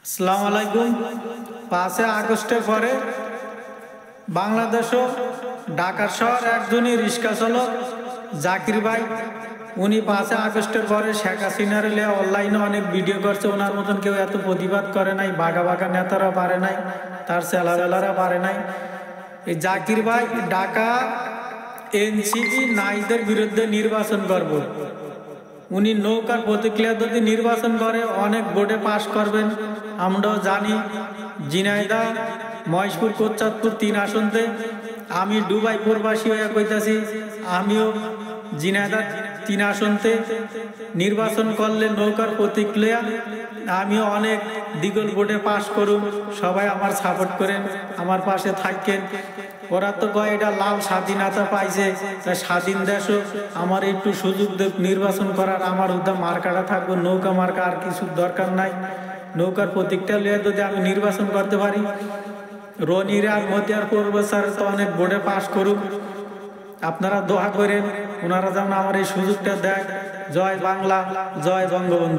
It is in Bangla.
আসসালামু আলাইকুম। 5 আগস্টের পরে বাংলাদেশও ঢাকার শহর একজনই রিক্সা চালক জাকির ভাই, উনি 5 আগস্টের পরে শেখ হাসিনার অনলাইনে অনেক ভিডিও করছে। ওনার মতন কেউ এত প্রতিবাদ করে নাই, বাঘা বাঘা নেতারা পারে নাই, তার ছেলাবেলারা পারে নাই। এই জাকির ভাই ঢাকা এনসিপি নাইদের বিরুদ্ধে নির্বাচন করব। উনি নৌকার প্রতিক্রিয়া যদি নির্বাচন করে অনেক ভোটে পাশ করবেন। আমরাও জানি ঝিনাইদহ, মহেশপুর, কোটচাঁদপুর 3 আসনতে আমি দুবাই প্রবাসী হয়ে কইতাছি, আমিও ঝিনাইদহ 3 আসনতে নির্বাচন করলে নৌকার প্রতিক্রিয়া আমিও অনেক দ্বিগুণ ভোটে পাশ করুন। সবাই আমার সাপোর্ট করেন, আমার পাশে থাকেন। ওরা তো কয় এটা লাল স্বাধীনতা পাইছে, তা স্বাধীন দেশও আমার একটু সুযোগ দেব নির্বাচন করার। আমার উদ্যম মার্কাটা থাকবো, নৌকা মার্কা, আর কিছু দরকার নাই। নৌকার প্রতীকটা লিয়ে যদি আমি নির্বাচন করতে পারি, রনিরা আর মতিয়ার প্রফেসর তো অনেক বোর্ডে পাশ করুক। আপনারা দোয়া করেন ওনারা যেমন আমার এই সুযোগটা দেয়। জয় বাংলা, জয় বঙ্গবন্ধু।